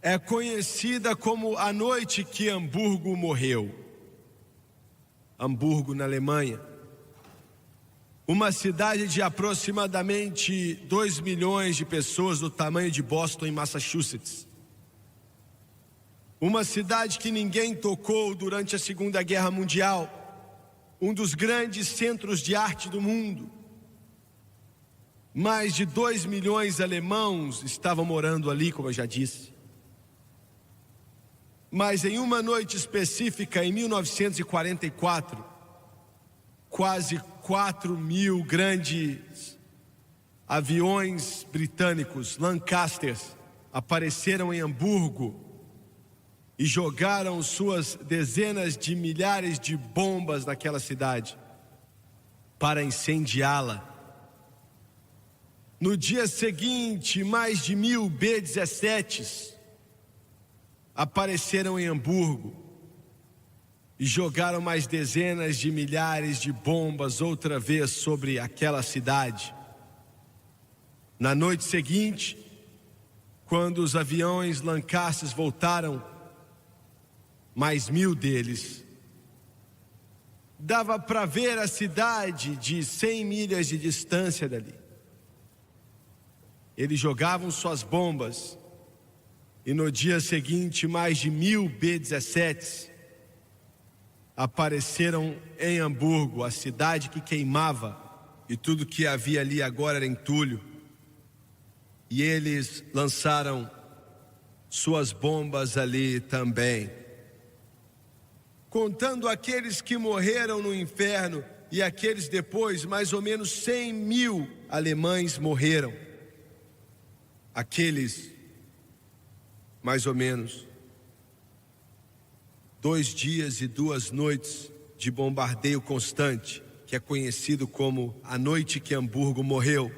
é conhecida como a noite que Hamburgo morreu. Hamburgo, na Alemanha. Uma cidade de aproximadamente 2 milhões de pessoas, do tamanho de Boston, em Massachusetts. Uma cidade que ninguém tocou durante a Segunda Guerra Mundial. Um dos grandes centros de arte do mundo. Mais de 2 milhões de alemãos estavam morando ali, como eu já disse. Mas em uma noite específica, em 1944, quase 4.000 grandes aviões britânicos, Lancasters, apareceram em Hamburgo e jogaram suas dezenas de milhares de bombas naquela cidade para incendiá-la. No dia seguinte, mais de 1.000 B-17s apareceram em Hamburgo e jogaram mais dezenas de milhares de bombas outra vez sobre aquela cidade. Na noite seguinte, quando os aviões Lancasters voltaram, mais 1.000 deles. Dava para ver a cidade de 100 milhas de distância dali. Eles jogavam suas bombas e no dia seguinte mais de 1.000 B-17s apareceram em Hamburgo, a cidade que queimava, e tudo que havia ali agora era entulho. E eles lançaram suas bombas ali também. Contando aqueles que morreram no inferno e aqueles depois, mais ou menos 100.000 alemães morreram. Aqueles, mais ou menos, 2 dias e 2 noites de bombardeio constante, que é conhecido como a noite que Hamburgo morreu.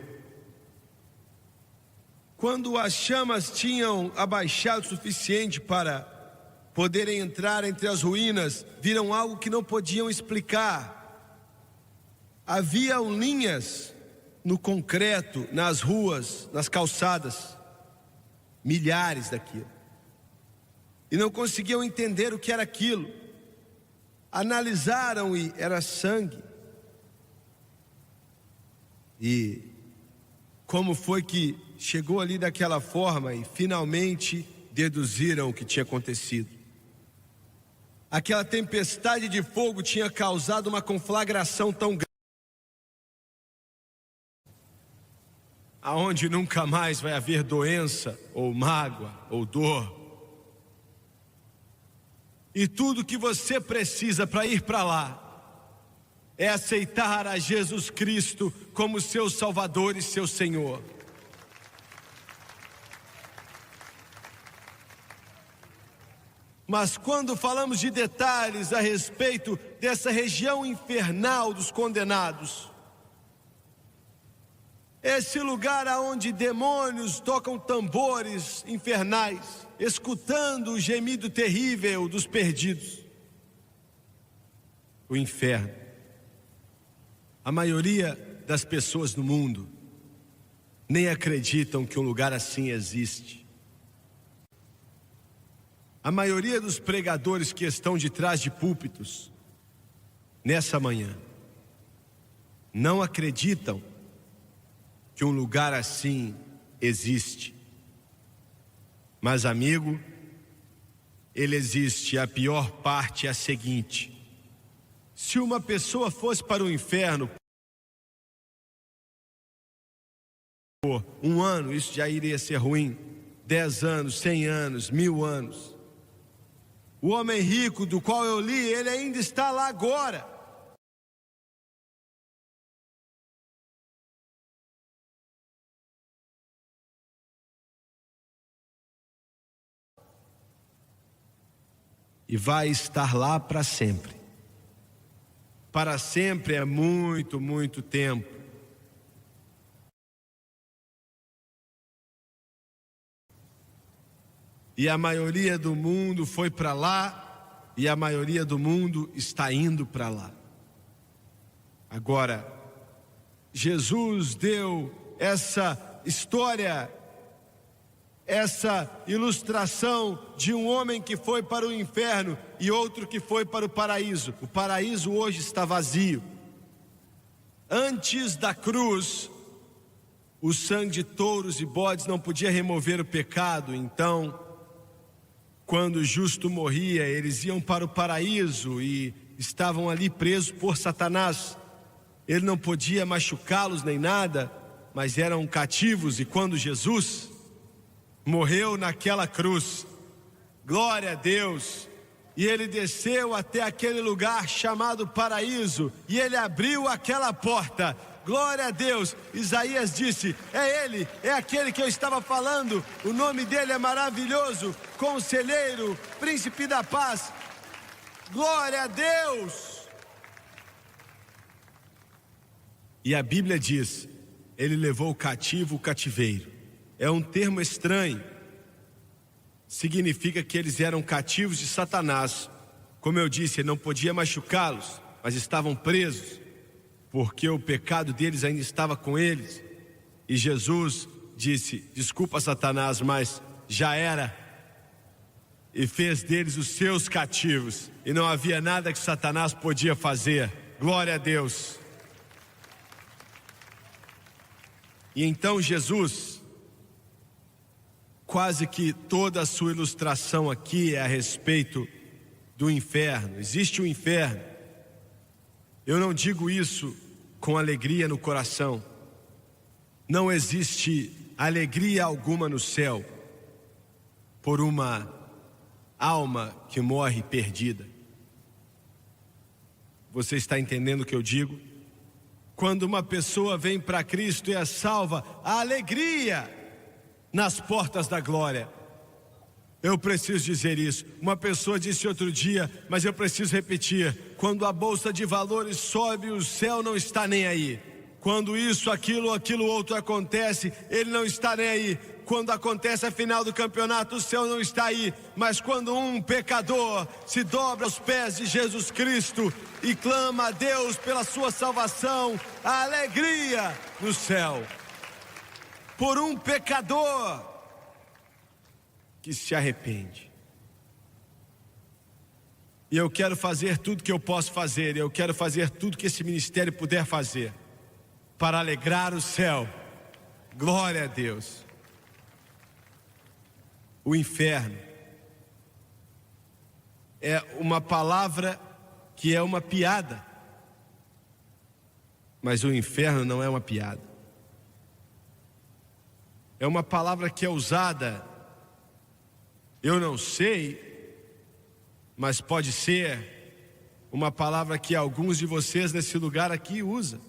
Quando as chamas tinham abaixado o suficiente para poderem entrar entre as ruínas, viram algo que não podiam explicar. Haviam linhas no concreto, nas ruas, nas calçadas, milhares daquilo. E não conseguiam entender o que era aquilo. Analisaram e era sangue. E como foi que chegou ali daquela forma e finalmente deduziram o que tinha acontecido. Aquela tempestade de fogo tinha causado uma conflagração tão grande, aonde nunca mais vai haver doença, ou mágoa, ou dor. E tudo que você precisa para ir para lá é aceitar a Jesus Cristo como seu Salvador e seu Senhor. Mas quando falamos de detalhes a respeito dessa região infernal dos condenados, esse lugar aonde demônios tocam tambores infernais, escutando o gemido terrível dos perdidos, o inferno. A maioria das pessoas no mundo nem acreditam que um lugar assim existe. A maioria dos pregadores que estão de trás de púlpitos nessa manhã não acreditam que um lugar assim existe. Mas, amigo, ele existe. A pior parte é a seguinte: se uma pessoa fosse para o inferno por 1 ano, isso já iria ser ruim. 10 anos, 100 anos, 1000 anos. O homem rico do qual eu li, ele ainda está lá agora. E vai estar lá para sempre. Para sempre é muito, muito tempo. E a maioria do mundo foi para lá, e a maioria do mundo está indo para lá. Agora, Jesus deu essa história essa ilustração de um homem que foi para o inferno e outro que foi para o paraíso. O paraíso hoje está vazio. Antes da cruz, o sangue de touros e bodes não podia remover o pecado. Então, quando o justo morria, eles iam para o paraíso e estavam ali presos por Satanás. Ele não podia machucá-los nem nada, mas eram cativos. E quando Jesus morreu naquela cruz, glória a Deus, e ele desceu até aquele lugar chamado paraíso, e ele abriu aquela porta, glória a Deus. Isaías disse: é ele, é aquele que eu estava falando, o nome dele é maravilhoso, conselheiro, príncipe da paz, glória a Deus. E a Bíblia diz: ele levou o cativo o cativeiro. É um termo estranho. Significa que eles eram cativos de Satanás. Como eu disse, ele não podia machucá-los, mas estavam presos, porque o pecado deles ainda estava com eles. E Jesus disse: desculpa, Satanás, mas já era. E fez deles os seus cativos. E não havia nada que Satanás podia fazer. Glória a Deus. E então Jesus, quase que toda a sua ilustração aqui é a respeito do inferno. Existe um inferno. Eu não digo isso com alegria no coração. Não existe alegria alguma no céu por uma alma que morre perdida. Você está entendendo o que eu digo? Quando uma pessoa vem para Cristo e é salva, a alegria nas portas da glória. Eu preciso dizer isso. Uma pessoa disse outro dia, mas eu preciso repetir: quando a bolsa de valores sobe, o céu não está nem aí. Quando isso, aquilo outro acontece, ele não está nem aí. Quando acontece a final do campeonato, o céu não está aí. Mas quando um pecador se dobra aos pés de Jesus Cristo e clama a Deus pela sua salvação, a alegria no céu. Por um pecador que se arrepende. E eu quero fazer tudo que eu posso fazer, eu quero fazer tudo que esse ministério puder fazer para alegrar o céu. Glória a Deus. O inferno é uma palavra que é uma piada, mas o inferno não é uma piada. É uma palavra que é usada, eu não sei, mas pode ser uma palavra que alguns de vocês nesse lugar aqui usam.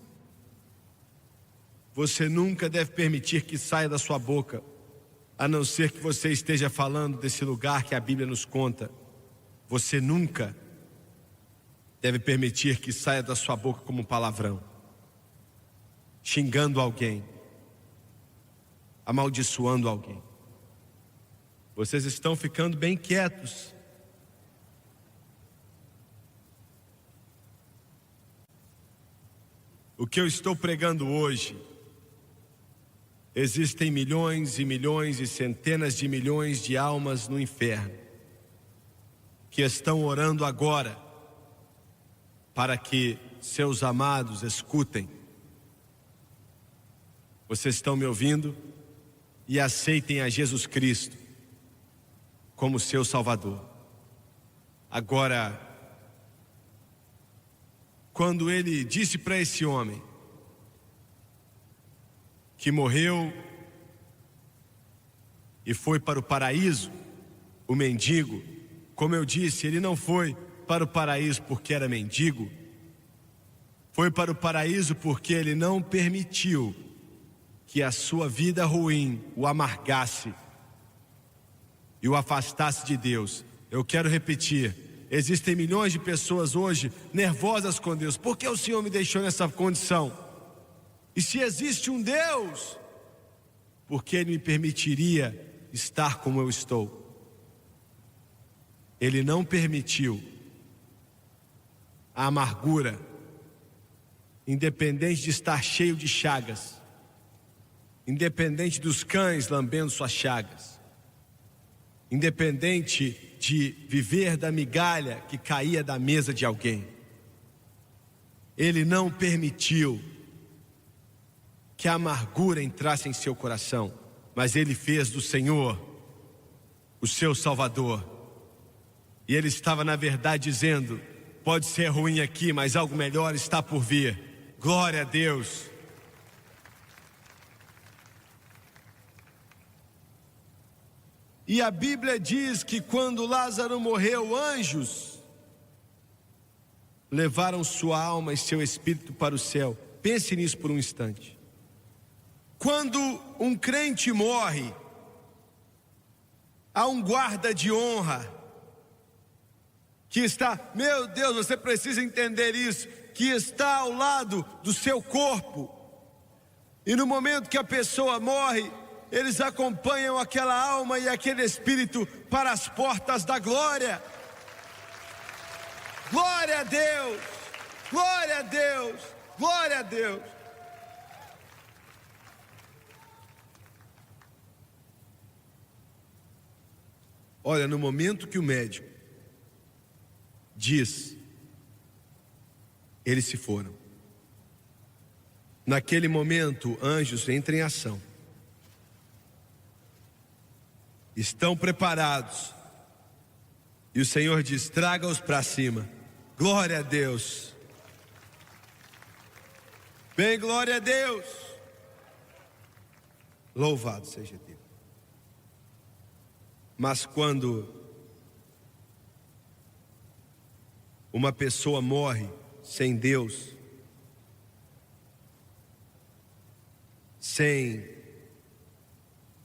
Você nunca deve permitir que saia da sua boca, a não ser que você esteja falando desse lugar que a Bíblia nos conta. Você nunca deve permitir que saia da sua boca como um palavrão, xingando alguém, amaldiçoando alguém. Vocês estão ficando bem quietos. O que eu estou pregando hoje, existem milhões e milhões e centenas de milhões de almas no inferno que estão orando agora para que seus amados escutem. Vocês estão me ouvindo? E aceitem a Jesus Cristo como seu Salvador. Agora, quando ele disse para esse homem que morreu e foi para o paraíso, o mendigo, como eu disse, ele não foi para o paraíso porque era mendigo, foi para o paraíso porque ele não permitiu que a sua vida ruim o amargasse e o afastasse de Deus. Eu quero repetir: existem milhões de pessoas hoje nervosas com Deus. Por que o Senhor me deixou nessa condição? E se existe um Deus, por que Ele me permitiria estar como eu estou? Ele não permitiu a amargura, independente de estar cheio de chagas, independente dos cães lambendo suas chagas. independente de viver da migalha que caía da mesa de alguém. Ele não permitiu que a amargura entrasse em seu coração, mas ele fez do Senhor o seu Salvador. E ele estava na verdade dizendo: pode ser ruim aqui, mas algo melhor está por vir. Glória a Deus. E a Bíblia diz que quando Lázaro morreu, anjos levaram sua alma e seu espírito para o céu. Pense nisso por um instante. Quando um crente morre, há um guarda de honra que está, meu Deus, você precisa entender isso, que está ao lado do seu corpo. E no momento que a pessoa morre, eles acompanham aquela alma e aquele espírito para as portas da glória. Glória a Deus, glória a Deus, glória a Deus. Olha, no momento que o médico diz, eles se foram. Naquele momento, anjos entram em ação. Estão preparados. E o Senhor diz: traga-os para cima. Glória a Deus. Bem, glória a Deus. Louvado seja Deus. Mas quando uma pessoa morre sem Deus, sem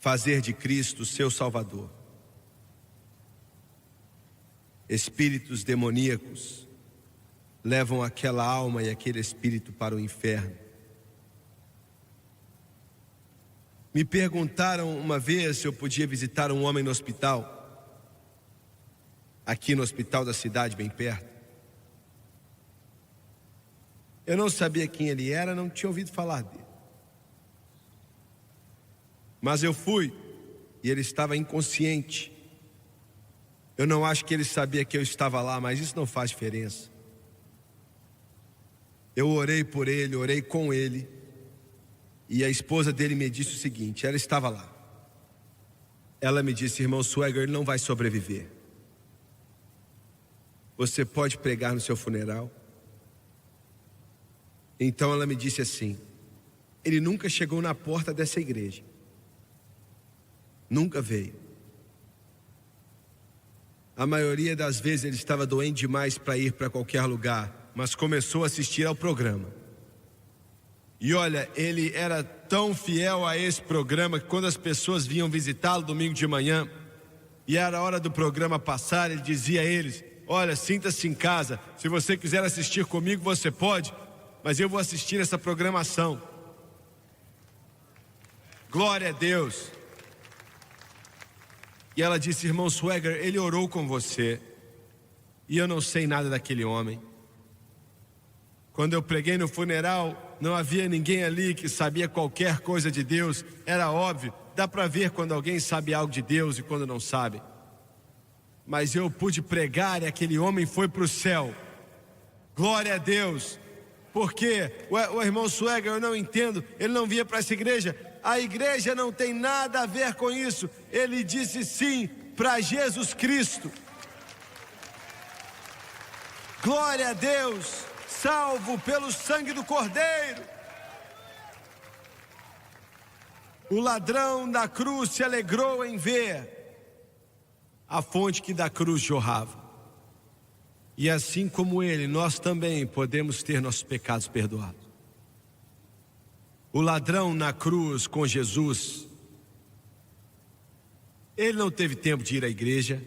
fazer de Cristo seu Salvador, espíritos demoníacos levam aquela alma e aquele espírito para o inferno. Me perguntaram uma vez se eu podia visitar um homem no hospital, aqui no hospital da cidade, bem perto. Eu não sabia quem ele era, não tinha ouvido falar dele. Mas eu fui, e ele estava inconsciente. Eu não acho que ele sabia que eu estava lá, mas isso não faz diferença. Eu orei por ele, orei com ele, e a esposa dele me disse o seguinte, ela estava lá. Ela me disse: irmão Swagger, ele não vai sobreviver. Você pode pregar no seu funeral? Então ela me disse assim: ele nunca chegou na porta dessa igreja. Nunca veio. A maioria das vezes ele estava doente demais para ir para qualquer lugar, mas começou a assistir ao programa. E olha, ele era tão fiel a esse programa que quando as pessoas vinham visitá-lo domingo de manhã, e era a hora do programa passar, ele dizia a eles: olha, sinta-se em casa, se você quiser assistir comigo você pode, mas eu vou assistir essa programação. Glória a Deus. E ela disse: irmão Swagger, ele orou com você, e eu não sei nada daquele homem. Quando eu preguei no funeral, não havia ninguém ali que sabia qualquer coisa de Deus. Era óbvio, dá para ver quando alguém sabe algo de Deus e quando não sabe. Mas eu pude pregar e aquele homem foi para o céu. Glória a Deus. Porque o irmão Swagger, eu não entendo, ele não vinha para essa igreja. A igreja não tem nada a ver com isso. Ele disse sim para Jesus Cristo. Glória a Deus. Salvo pelo sangue do Cordeiro. O ladrão da cruz se alegrou em ver a fonte que da cruz jorrava. E assim como ele, nós também podemos ter nossos pecados perdoados. O ladrão na cruz com Jesus, ele não teve tempo de ir à igreja.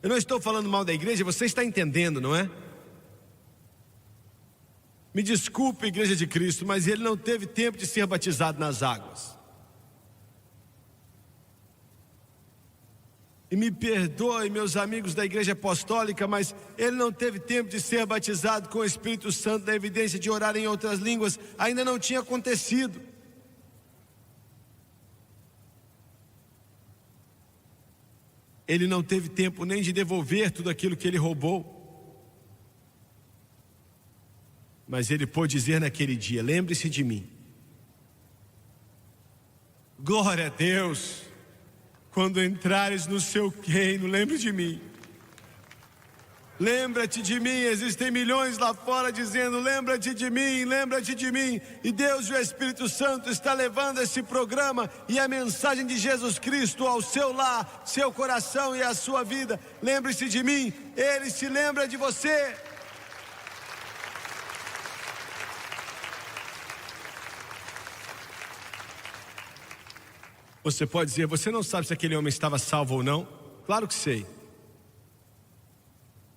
Eu não estou falando mal da igreja, você está entendendo, não é? Me desculpe, Igreja de Cristo, mas ele não teve tempo de ser batizado nas águas. E me perdoe, meus amigos da Igreja Apostólica, mas ele não teve tempo de ser batizado com o Espírito Santo, da evidência de orar em outras línguas, ainda não tinha acontecido. ele não teve tempo nem de devolver tudo aquilo que ele roubou. Mas ele pôde dizer naquele dia: lembre-se de mim. Glória a Deus. Quando entrares no seu reino, lembre de mim. Lembra-te de mim. Existem milhões lá fora dizendo: lembra-te de mim, lembra-te de mim. E Deus e o Espírito Santo está levando esse programa e a mensagem de Jesus Cristo ao seu lar, seu coração e à sua vida. Lembre-se de mim, Ele se lembra de você. Você pode dizer: você não sabe se aquele homem estava salvo ou não? Claro que sei.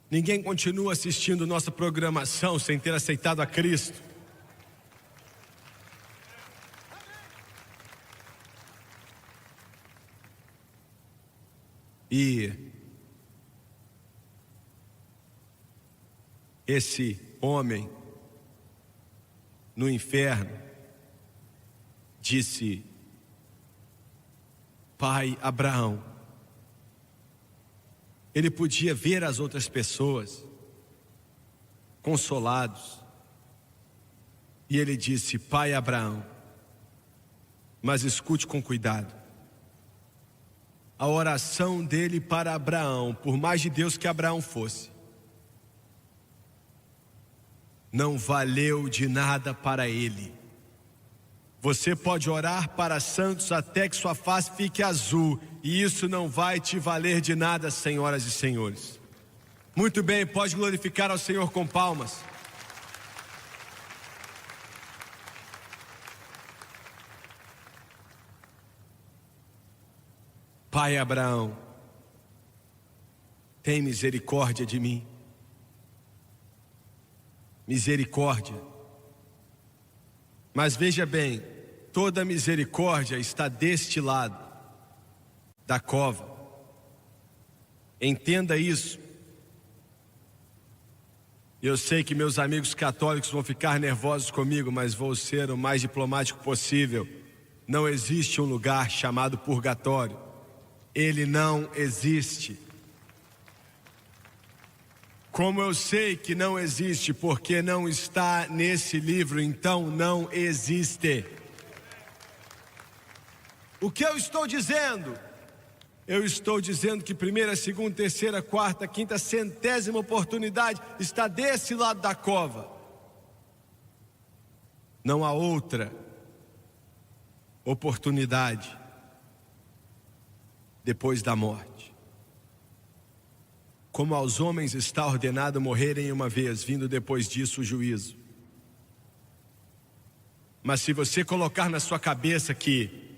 Ninguém continua assistindo nossa programação sem ter aceitado a Cristo. E esse homem no inferno disse: Pai Abraão. Ele podia ver as outras pessoas consolados. E ele disse: Pai Abraão. Mas escute com cuidado. A oração dele para Abraão, por mais de Deus que Abraão fosse, não valeu de nada para ele. Você pode orar para santos até que sua face fique azul, e isso não vai te valer de nada, senhoras e senhores. Muito bem, pode glorificar ao Senhor com palmas. Pai Abraão, tem misericórdia de mim. Misericórdia. Mas veja bem, toda misericórdia está deste lado da cova. Entenda isso. Eu sei que meus amigos católicos vão ficar nervosos comigo, mas vou ser o mais diplomático possível. Não existe um lugar chamado purgatório. Ele não existe. Como eu sei que não existe porque não está nesse livro, então não existe. O que eu estou dizendo? Eu estou dizendo que primeira, segunda, terceira, quarta, quinta, centésima oportunidade está desse lado da cova. Não há outra oportunidade depois da morte. Como aos homens está ordenado morrerem uma vez, vindo depois disso o juízo. Mas se você colocar na sua cabeça que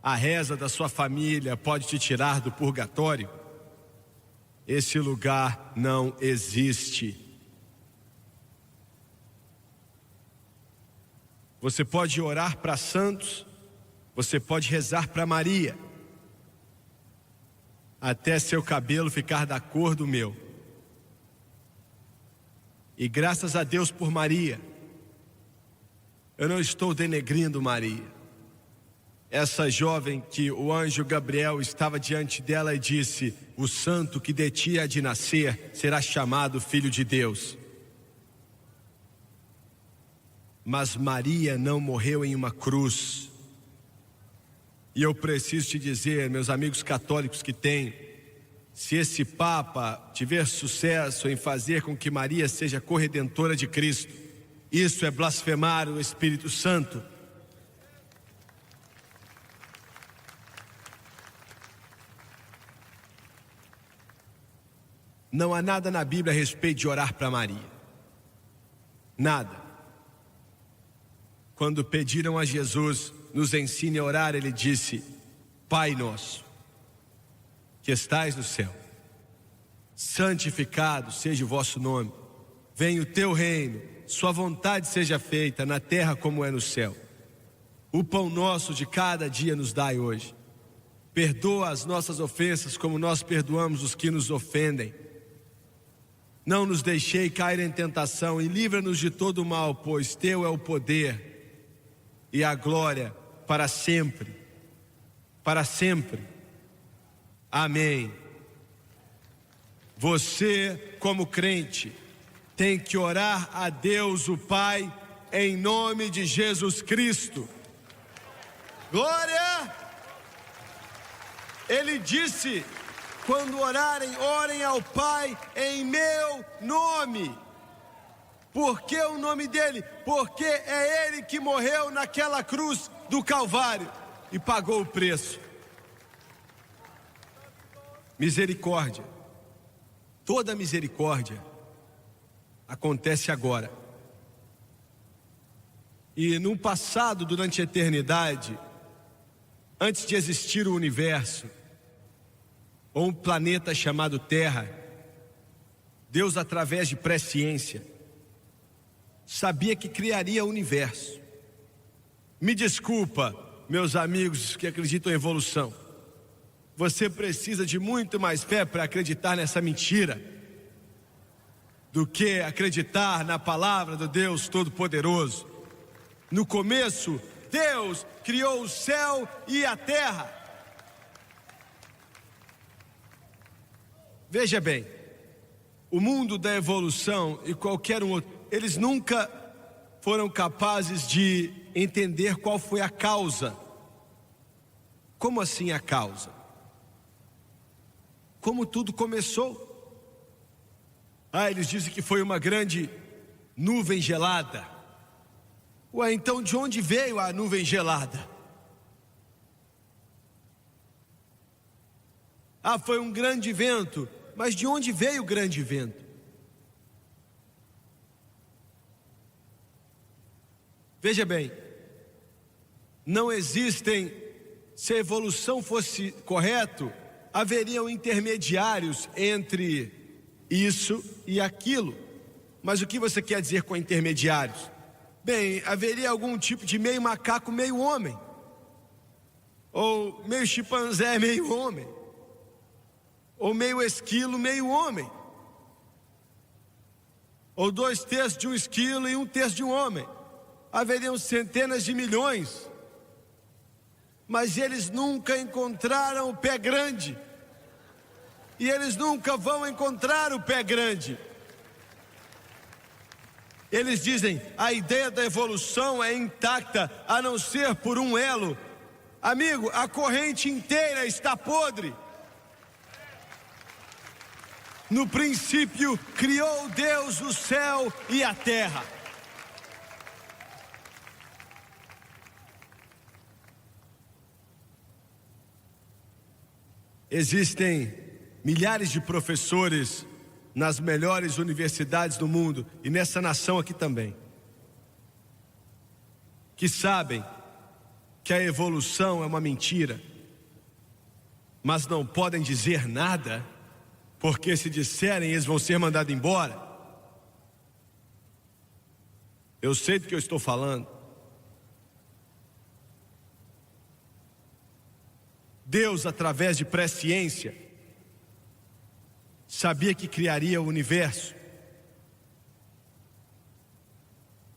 a reza da sua família pode te tirar do purgatório, esse lugar não existe. Você pode orar para santos, você pode rezar para Maria, até seu cabelo ficar da cor do meu. E graças a Deus por Maria. Eu não estou denegrindo Maria. Essa jovem que o anjo Gabriel estava diante dela e disse: o santo que de ti há de nascer será chamado Filho de Deus. Mas Maria não morreu em uma cruz. E eu preciso te dizer, meus amigos católicos que têm, se esse Papa tiver sucesso em fazer com que Maria seja corredentora de Cristo, isso é blasfemar o Espírito Santo. Não há nada na Bíblia a respeito de orar para Maria. Nada. Quando pediram a Jesus: nos ensine a orar, ele disse: Pai nosso, que estais no céu, santificado seja o vosso nome. Venha o teu reino, sua vontade seja feita na terra como é no céu. O pão nosso de cada dia nos dai hoje. Perdoa as nossas ofensas como nós perdoamos os que nos ofendem. Não nos deixei cair em tentação e livra-nos de todo o mal, pois teu é o poder e a glória para sempre. Para sempre. Amém. Você, como crente, tem que orar a Deus o Pai em nome de Jesus Cristo. Glória! Ele disse: quando orarem, orem ao Pai em meu nome. Por que o nome dele? Porque é ele que morreu naquela cruz do Calvário e pagou o preço. Misericórdia. Toda misericórdia acontece agora. E no passado, durante a eternidade, antes de existir o universo, ou um planeta chamado Terra, Deus, através de presciência, sabia que criaria o universo. Me desculpa, meus amigos que acreditam em evolução, você precisa de muito mais fé para acreditar nessa mentira do que acreditar na palavra do Deus Todo-Poderoso. No começo, Deus criou o céu e a terra. Veja bem, o mundo da evolução e qualquer um outro, eles nunca foram capazes de entender qual foi a causa. Como assim a causa? Como tudo começou? Eles dizem que foi uma grande nuvem gelada. Ué, então de onde veio a nuvem gelada? Foi um grande vento. Mas de onde veio o grande vento? Veja bem, não existem, se a evolução fosse correto, haveriam intermediários entre isso e aquilo. Mas o que você quer dizer com intermediários? Bem, haveria algum tipo de meio macaco, meio homem, ou meio chimpanzé, meio homem, ou meio esquilo, meio homem, ou 2/3 de um esquilo e 1/3 de um homem. Haveriam centenas de milhões, mas eles nunca encontraram o pé grande, e eles nunca vão encontrar o pé grande. Eles dizem: a ideia da evolução é intacta, a não ser por um elo. Amigo, a corrente inteira está podre. No princípio criou Deus o céu e a terra. Existem milhares de professores nas melhores universidades do mundo e nessa nação aqui também, que sabem que a evolução é uma mentira, mas não podem dizer nada, porque se disserem eles vão ser mandados embora. Eu sei do que eu estou falando. Deus, através de presciência, sabia que criaria o universo.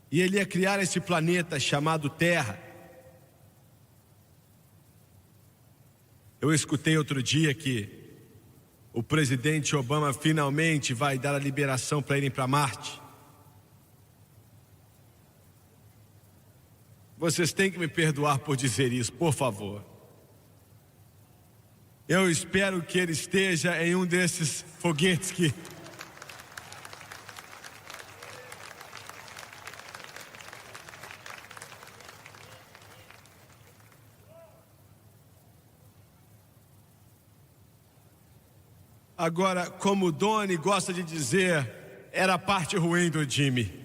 E Ele ia criar esse planeta chamado Terra. Eu escutei outro dia que o presidente Obama finalmente vai dar a liberação para irem para Marte. Vocês têm que me perdoar por dizer isso, por favor. Eu espero que ele esteja em um desses foguetes que... Agora, como o Doni gosta de dizer, era a parte ruim do Jimmy.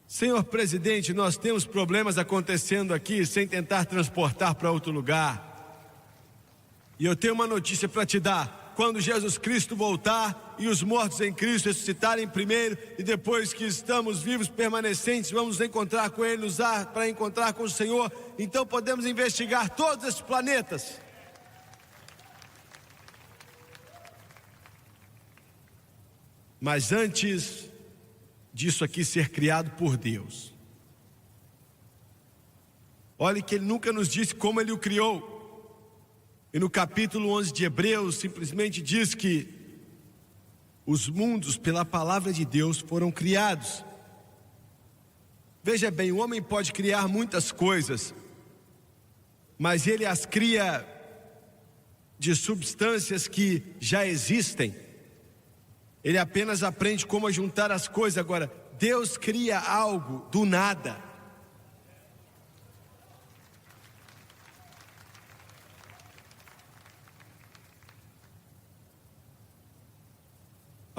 Senhor presidente, nós temos problemas acontecendo aqui sem tentar transportar para outro lugar. E eu tenho uma notícia para te dar. Quando Jesus Cristo voltar e os mortos em Cristo ressuscitarem primeiro, e depois que estamos vivos, permanecentes, vamos nos encontrar com Ele, nos dar para encontrar com o Senhor, então podemos investigar todos esses planetas. Mas antes disso aqui ser criado por Deus, Olhe que ele nunca nos disse como ele o criou. E no capítulo 11 de Hebreus simplesmente diz que os mundos pela palavra de Deus foram criados. Veja bem, o homem pode criar muitas coisas, mas ele as cria de substâncias que já existem. Ele apenas aprende como juntar as coisas. Agora, Deus cria algo do nada.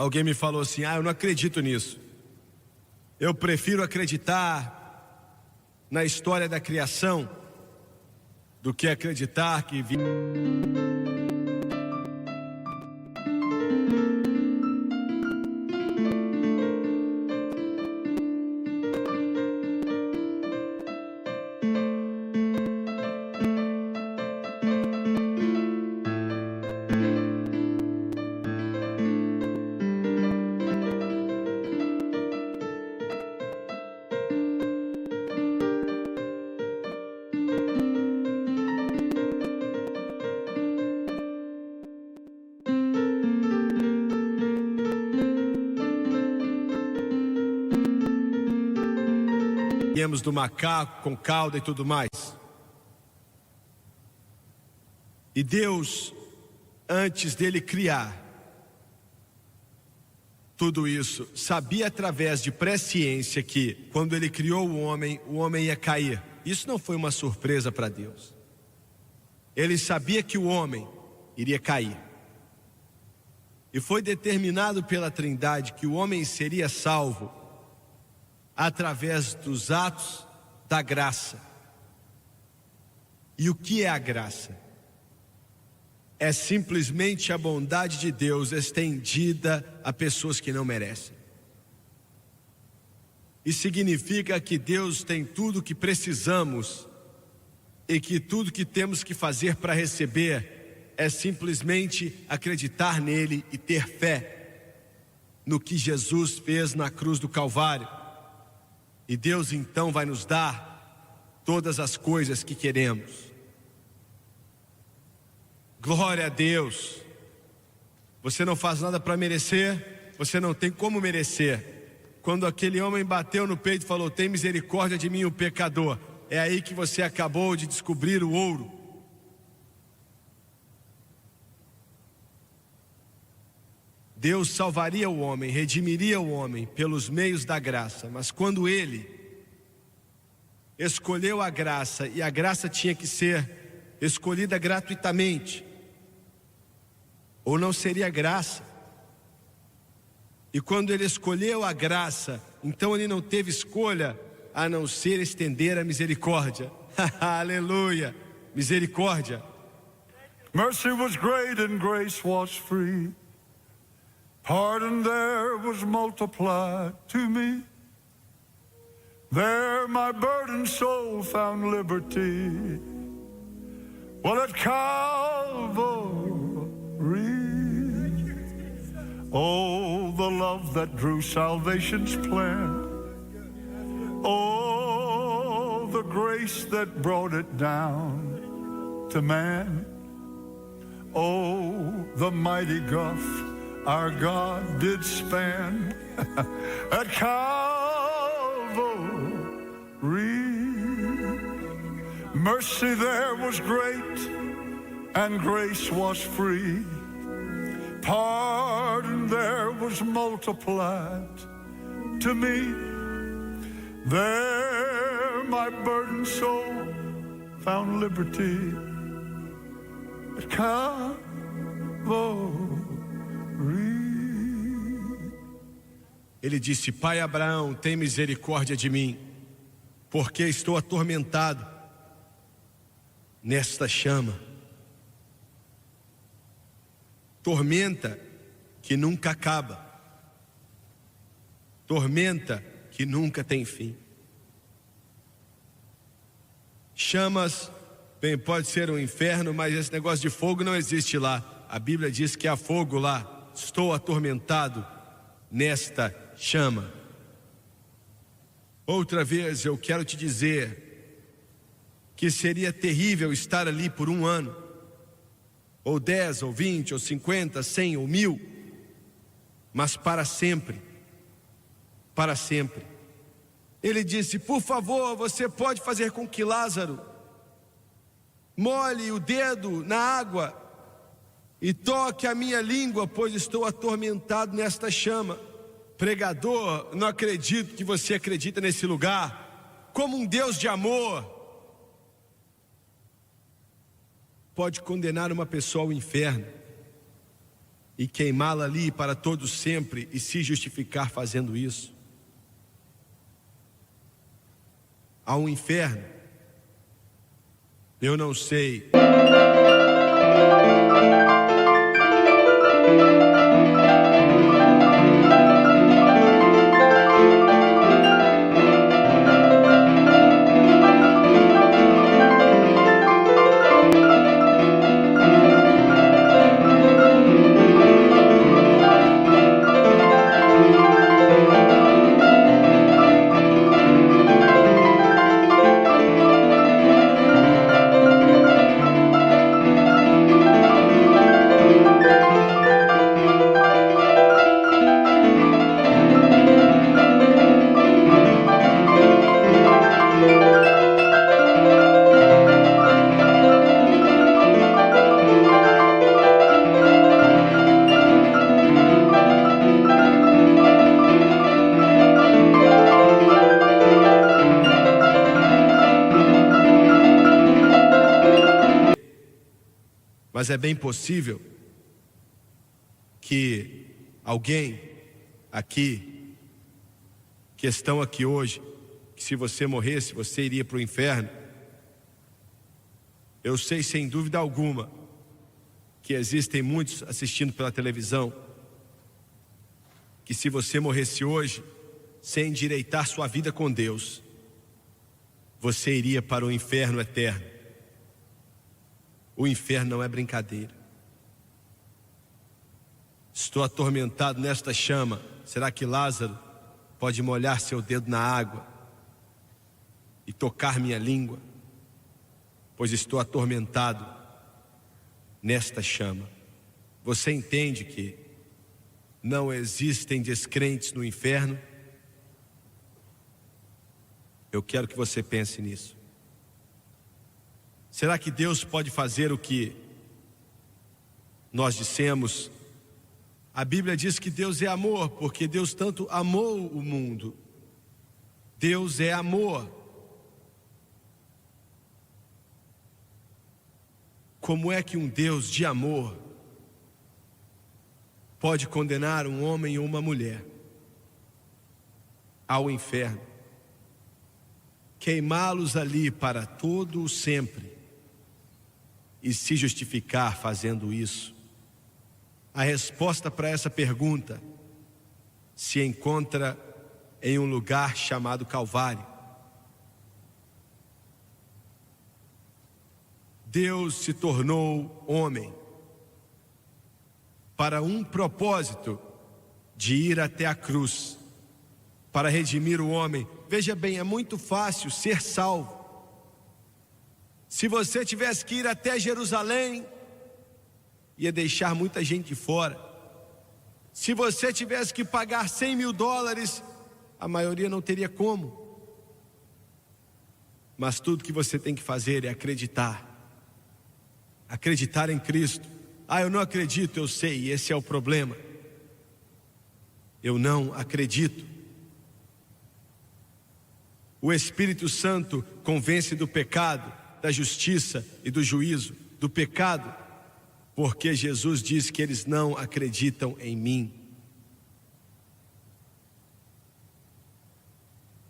Alguém me falou assim: eu não acredito nisso. Eu prefiro acreditar na história da criação do que acreditar que viemos do macaco com cauda e tudo mais. E Deus, antes dele criar tudo isso, sabia através de presciência que quando ele criou o homem ia cair. Isso não foi uma surpresa para Deus. Ele sabia que o homem iria cair. E foi determinado pela Trindade que o homem seria salvo através dos atos da graça. E o que é a graça? É simplesmente a bondade de Deus estendida a pessoas que não merecem. Isso significa que Deus tem tudo o que precisamos e que tudo que temos que fazer para receber é simplesmente acreditar nele e ter fé no que Jesus fez na cruz do Calvário. E Deus então vai nos dar todas as coisas que queremos. Glória a Deus. Você não faz nada para merecer, você não tem como merecer. Quando aquele homem bateu no peito e falou: tem misericórdia de mim, o pecador, é aí que você acabou de descobrir o ouro. Deus salvaria o homem, redimiria o homem pelos meios da graça, mas quando ele escolheu a graça, e a graça tinha que ser escolhida gratuitamente, ou não seria graça. E quando ele escolheu a graça, então ele não teve escolha a não ser estender a misericórdia. Aleluia, misericórdia. Mercy was great and grace was free. Pardon there was multiplied to me. There my burdened soul found liberty. Well, at Calvary, oh, the love that drew salvation's plan. Oh, the grace that brought it down to man. Oh, the mighty gulf our God did span at Calvary. Mercy there was great and grace was free. Pardon there was multiplied to me. There my burdened soul found liberty at Calvary. Ele disse: Pai Abraão, tem misericórdia de mim, porque estou atormentado nesta chama. Tormenta que nunca acaba. Tormenta que nunca tem fim. Chamas, bem, pode ser um inferno, mas esse negócio de fogo não existe lá. A Bíblia diz que há fogo lá. Estou atormentado nesta chama. Outra vez eu quero te dizer que seria terrível estar ali por 1 ano, ou 10, ou 20, ou 50, 100, ou 1000, mas para sempre, para sempre. Ele disse: por favor, você pode fazer com que Lázaro molhe o dedo na água e toque a minha língua, pois estou atormentado nesta chama. Pregador, não acredito que você acredita nesse lugar. Como um Deus de amor pode condenar uma pessoa ao inferno e queimá-la ali para todo sempre e se justificar fazendo isso? Há um inferno? Eu não sei. Mas é bem possível que alguém aqui, que estão aqui hoje, que se você morresse, você iria para o inferno. Eu sei sem dúvida alguma que existem muitos assistindo pela televisão, que se você morresse hoje, sem endireitar sua vida com Deus, você iria para o inferno eterno. O inferno não é brincadeira. Estou atormentado nesta chama. Será que Lázaro pode molhar seu dedo na água e tocar minha língua? Pois estou atormentado nesta chama. Você entende que não existem descrentes no inferno? Eu quero que você pense nisso. Será que Deus pode fazer o que nós dissemos? A Bíblia diz que Deus é amor, porque Deus tanto amou o mundo. Deus é amor. Como é que um Deus de amor pode condenar um homem ou uma mulher ao inferno? Queimá-los ali para todo o sempre e se justificar fazendo isso? A resposta para essa pergunta se encontra em um lugar chamado Calvário. Deus se tornou homem para um propósito de ir até a cruz, para redimir o homem. Veja bem, é muito fácil ser salvo. Se você tivesse que ir até Jerusalém, ia deixar muita gente de fora. Se você tivesse que pagar $100 mil, a maioria não teria como. Mas tudo que você tem que fazer é acreditar. Acreditar em Cristo. Ah, eu não acredito, eu sei, esse é o problema. Eu não acredito. O Espírito Santo convence do pecado, da justiça e do juízo. Do pecado, porque Jesus diz que eles não acreditam em mim.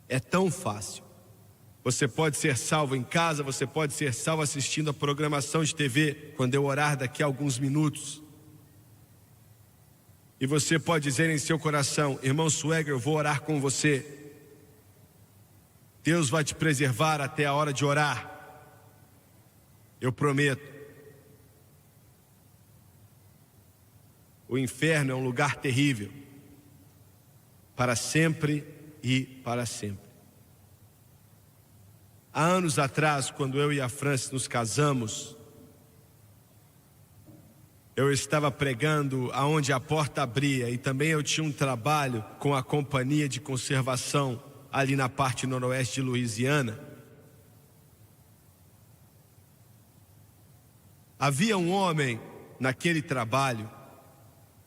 É tão fácil. Você pode ser salvo em casa, você pode ser salvo assistindo a programação de TV, quando eu orar daqui a alguns minutos. E você pode dizer em seu coração: irmão Swagger, eu vou orar com você. Deus vai te preservar até a hora de orar. Eu prometo. O inferno é um lugar terrível, para sempre e para sempre. Há anos atrás, quando eu e a Francis nos casamos, eu estava pregando aonde a porta abria, e também eu tinha um trabalho com a companhia de conservação ali na parte noroeste de Louisiana. Havia um homem naquele trabalho,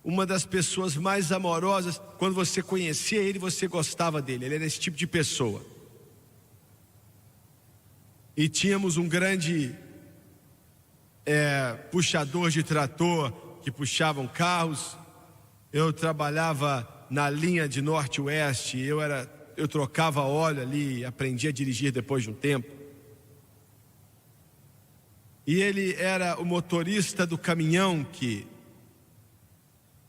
uma das pessoas mais amorosas. Quando você conhecia ele, você gostava dele. Ele era esse tipo de pessoa. E tínhamos um grande puxador de trator que puxavam carros. Eu trabalhava na linha de norte-oeste. Eu trocava óleo ali, aprendi a dirigir depois de um tempo. E ele era o motorista do caminhão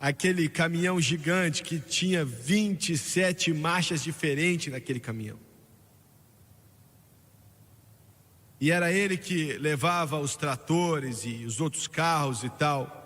aquele caminhão gigante que tinha 27 marchas diferentes naquele caminhão. E era ele que levava os tratores e os outros carros e tal.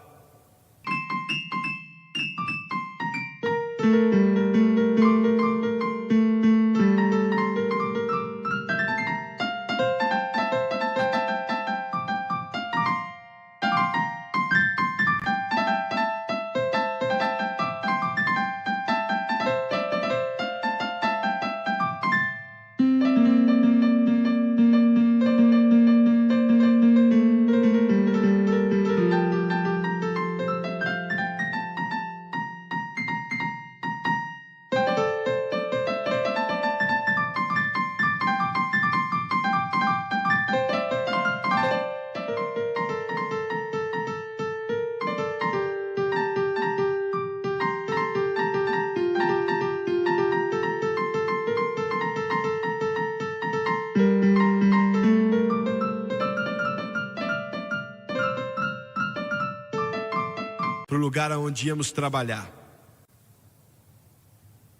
Para o lugar onde íamos trabalhar.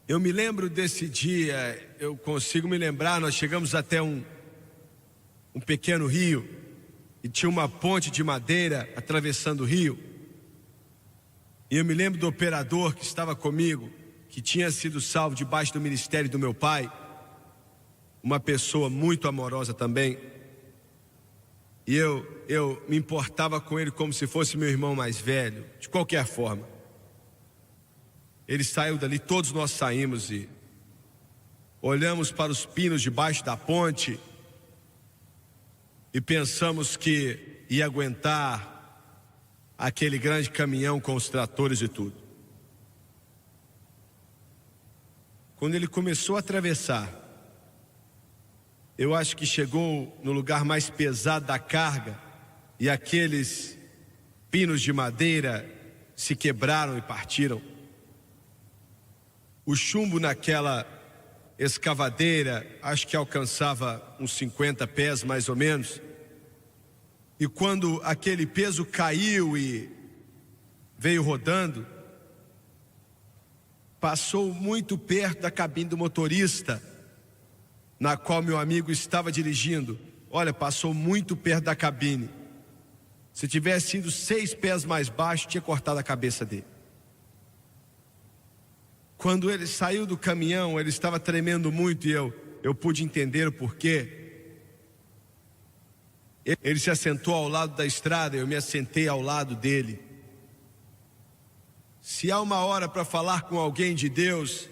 Eu me lembro desse dia, eu consigo me lembrar, nós chegamos até um pequeno rio, e tinha uma ponte de madeira atravessando o rio. E eu me lembro do operador que estava comigo, que tinha sido salvo debaixo do ministério do meu pai, uma pessoa muito amorosa também. E eu me importava com ele como se fosse meu irmão mais velho, de qualquer forma. Ele saiu dali, todos nós saímos e olhamos para os pinos debaixo da ponte e pensamos que ia aguentar aquele grande caminhão com os tratores e tudo. Quando ele começou a atravessar, eu acho que chegou no lugar mais pesado da carga e aqueles pinos de madeira se quebraram e partiram. O chumbo naquela escavadeira, acho que alcançava uns 50 pés mais ou menos. E quando aquele peso caiu e veio rodando, passou muito perto da cabine do motorista, na qual meu amigo estava dirigindo. Olha, passou muito perto da cabine. Se tivesse ido 6 pés mais baixo, tinha cortado a cabeça dele. Quando ele saiu do caminhão, ele estava tremendo muito e eu pude entender o porquê. Ele se assentou ao lado da estrada, eu me assentei ao lado dele. Se há uma hora para falar com alguém de Deus,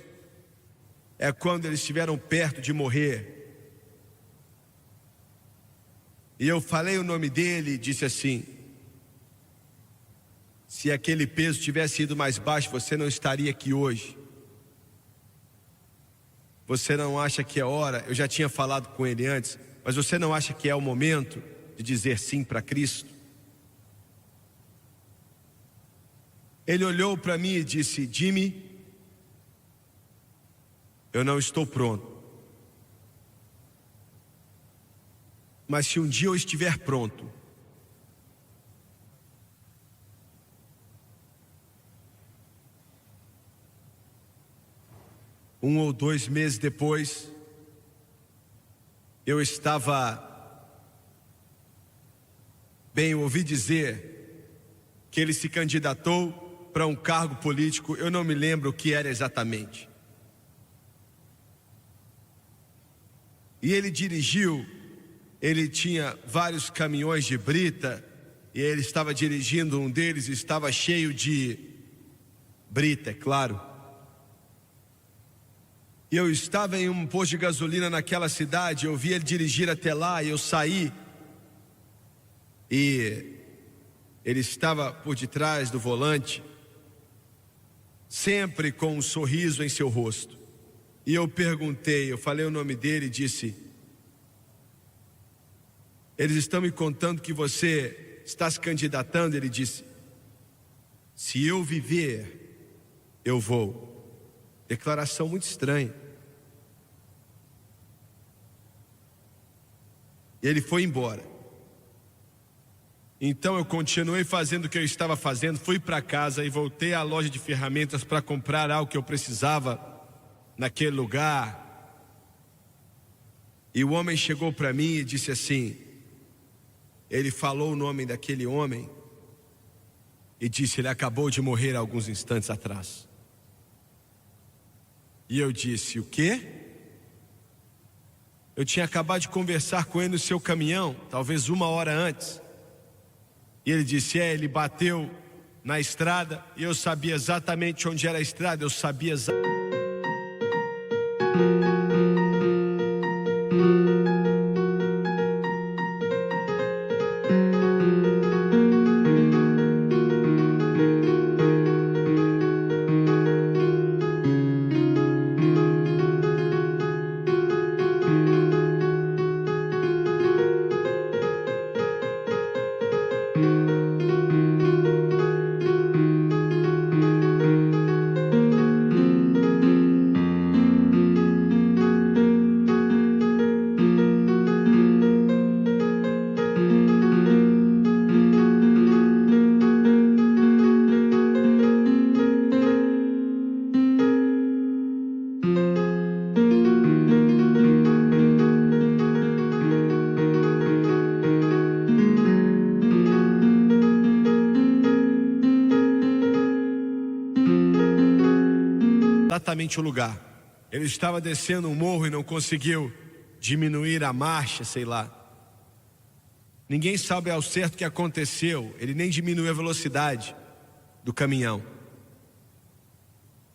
é quando eles estiveram perto de morrer. E eu falei o nome dele e disse assim: se aquele peso tivesse ido mais baixo, você não estaria aqui hoje. Você não acha que é hora? Eu já tinha falado com ele antes, mas você não acha que é o momento de dizer sim para Cristo? Ele olhou para mim e disse: Jimmy, eu não estou pronto. Mas se um dia eu estiver pronto, um ou 2 meses depois, eu ouvi dizer que ele se candidatou para um cargo político, eu não me lembro o que era exatamente. E ele dirigiu ele tinha vários caminhões de brita e ele estava dirigindo um deles e estava cheio de brita, é claro. E eu estava em um posto de gasolina naquela cidade, eu vi ele dirigir até lá e eu saí. E ele estava por detrás do volante, sempre com um sorriso em seu rosto. E eu perguntei, eu falei o nome dele e disse: eles estão me contando que você está se candidatando. Ele disse: se eu viver, eu vou. Declaração muito estranha. E ele foi embora. Então eu continuei fazendo o que eu estava fazendo, fui para casa e voltei à loja de ferramentas para comprar algo que eu precisava naquele lugar. E o homem chegou para mim e disse assim, ele falou o nome daquele homem e disse: ele acabou de morrer alguns instantes atrás. E eu disse: o quê? Eu tinha acabado de conversar com ele no seu caminhão, talvez 1 hora antes. E ele disse: ele bateu na estrada e eu sabia exatamente onde era a estrada, eu sabia exatamente. Exatamente o lugar. Ele estava descendo um morro e não conseguiu diminuir a marcha, sei lá. Ninguém sabe ao certo o que aconteceu. Ele nem diminuiu a velocidade do caminhão.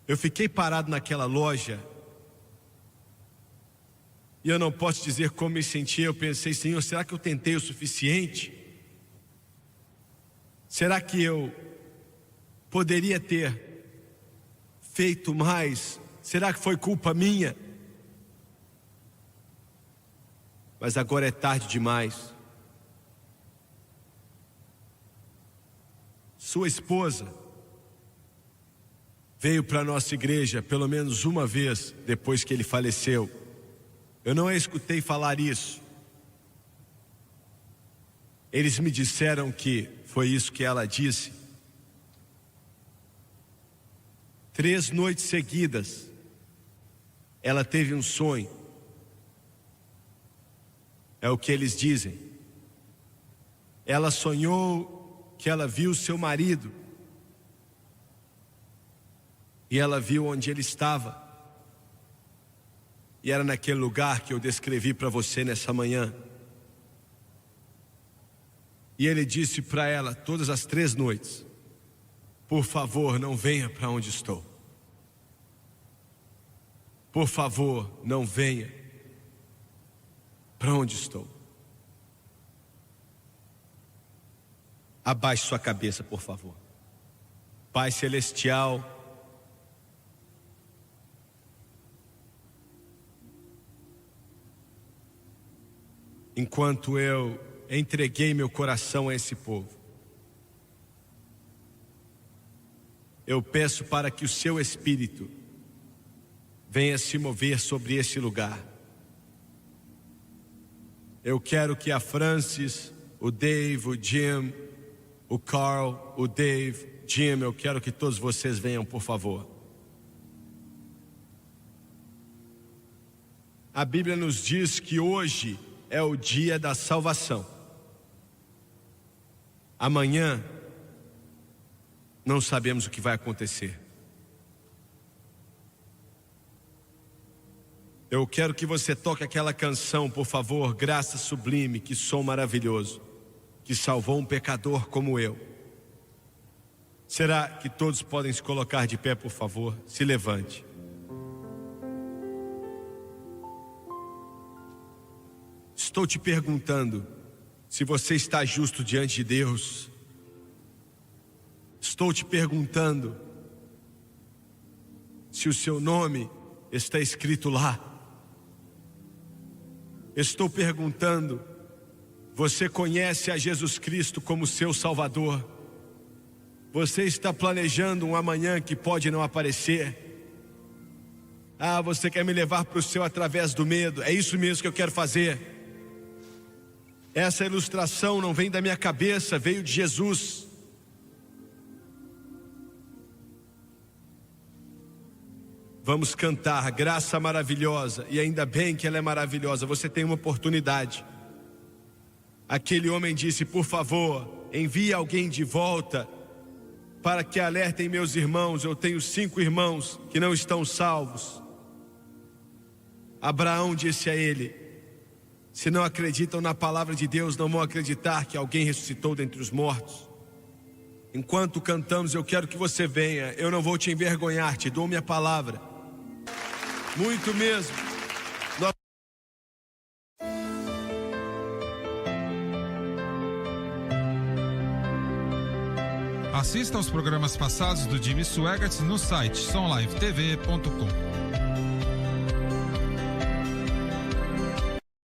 Eu fiquei parado naquela loja e eu não posso dizer como me senti. Eu pensei: Senhor, será que eu tentei o suficiente? Será que eu poderia ter feito mais? Será que foi culpa minha? Mas agora é tarde demais. Sua esposa veio para a nossa igreja pelo menos uma vez depois que ele faleceu. Eu não a escutei falar isso. Eles me disseram que foi isso que ela disse. 3 noites seguidas, ela teve um sonho. É o que eles dizem. Ela sonhou que ela viu seu marido. E ela viu onde ele estava. E era naquele lugar que eu descrevi para você nessa manhã. E ele disse para ela todas as 3 noites: por favor, não venha para onde estou. Por favor, não venha para onde estou. Abaixe sua cabeça, por favor. Pai Celestial, enquanto eu entreguei meu coração a esse povo, eu peço para que o seu Espírito venha se mover sobre esse lugar. Eu quero que a Francis, o Dave, o Jim, o Carl, o Dave, Jim, eu quero que todos vocês venham, por favor. A Bíblia nos diz que hoje é o dia da salvação. Amanhã não sabemos o que vai acontecer. Eu quero que você toque aquela canção, por favor, Graça Sublime, que som maravilhoso, que salvou um pecador como eu. Será que todos podem se colocar de pé, por favor? Se levante. Estou te perguntando se você está justo diante de Deus. Estou te perguntando se o seu nome está escrito lá. Estou perguntando, você conhece a Jesus Cristo como seu Salvador? Você está planejando um amanhã que pode não aparecer? Você quer me levar para o céu através do medo? É isso mesmo que eu quero fazer. Essa ilustração não vem da minha cabeça, veio de Jesus. Vamos cantar Graça Maravilhosa, e ainda bem que ela é maravilhosa, você tem uma oportunidade. Aquele homem disse, por favor, envie alguém de volta para que alertem meus irmãos, eu tenho 5 irmãos que não estão salvos. Abraão disse a ele, se não acreditam na palavra de Deus, não vão acreditar que alguém ressuscitou dentre os mortos. Enquanto cantamos, eu quero que você venha, eu não vou te envergonhar, te dou minha palavra. Muito mesmo. Assista aos programas passados do Jimmy Swaggart no site sonlivetv.com.